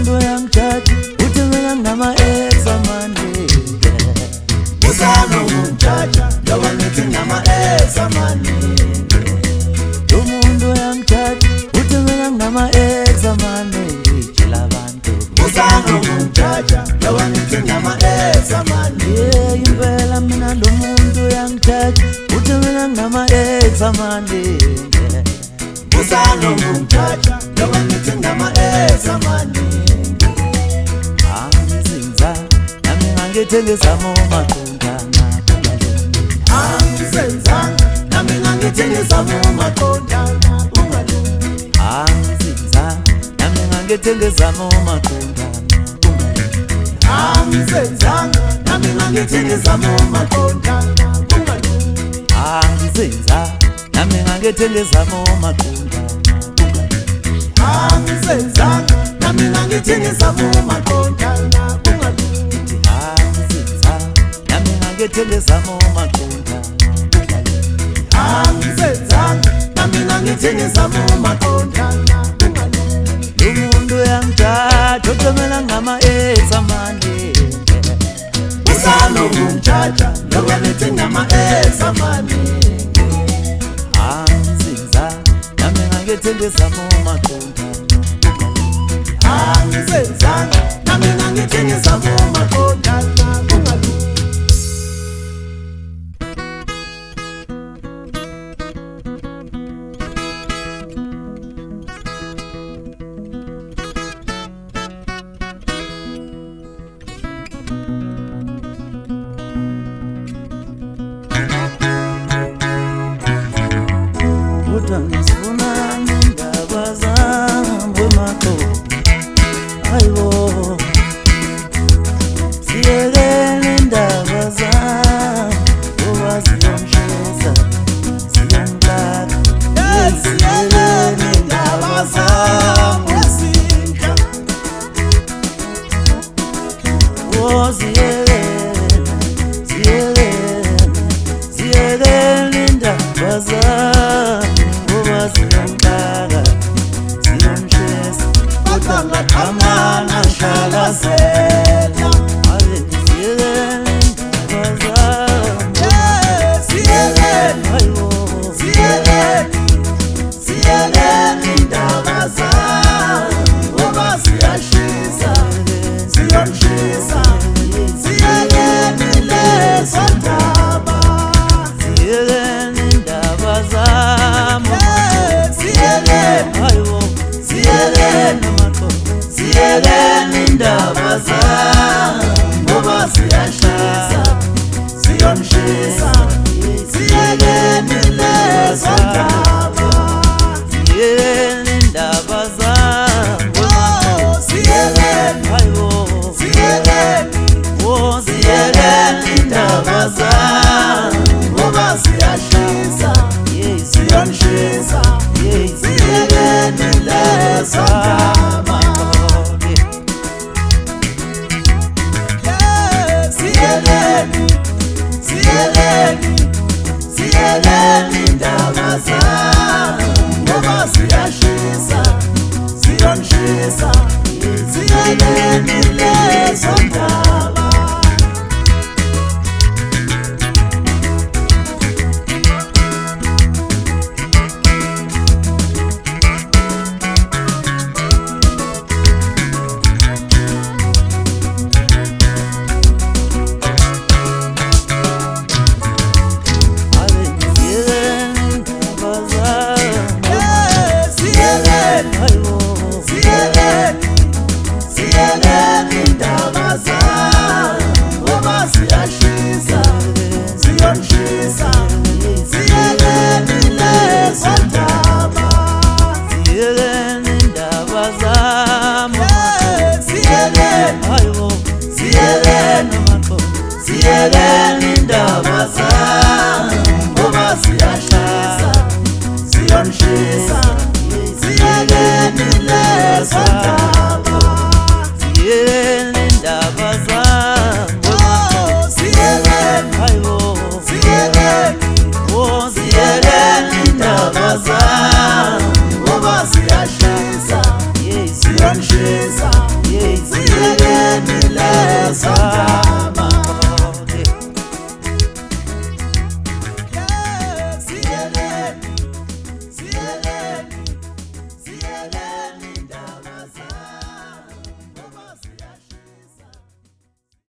Umuntu uyangijudge uthi mina nginama-ex amaningi. Usanongijudge ngoba ngithi nginama-ex amaningi. Umuntu uyangijudge uthi mina nginama-ex amaningi. Tshela abantu Usanongijudge ngoba ngithi nginama-ex amaningi. Impela mina lo muntu uyangijudge uthi mina nginama-ex amaningi. Usanongijudge ngoba ngithi nginama-ex amaningi. Angizinza nami ngangithengezama umaqondana. Angizenzanga nami ngangithengezama umaqondana ungalungi. Angizinza nami ngangithengezama umaqondana. Angizenzanga nami ngangithengezama umaqondana ungalungi. Angizinza nami ngangithengezama umaqondana. Angizenzanga nami ngangithengezama umaqondana ungalungi. Angizinza nami ngangithengezama umaqondana. Angizenzanga nami ngangithengezama umaqondana ungalungi. Umuntu uyangijudge uthi mina ngingama-ex amaningi. Usanongijudge ngoba ngithi ngingama-ex amaningi. Angizinza nami ngangithengezama umaqondana. Angizenzanga nami ngangithengezama umaqondana ungalungi. Kodwa ngisifuna indaba zami wemakhona. Hayibo siyekele indaba zami ngoba ziyongishisa ziyongilahla. Siyekele indaba zami ezinhle. Oh siyekele indaba zami ngoba ziyongilahla ziyongishisa. Kodwa ngaqhamana ngihlakazela. Siyekele indaba zami. Siyekele Hayibo siyekele indaba zami ngoba ziyashisa ziyongishisa. Siyekele lezo ndaba. siyekele indaba zami. Siyekele Hayibo siyekele indaba zami ngoba ziyashisa ziyongishisa. Siyekele lezo ndaba. siyekele indaba zami. Siyekele Hayibo oh siyekele indaba zami ngoba ziyashisa ziyongishisa. Siyekele lezo ndaba. Siyekele indaba zami.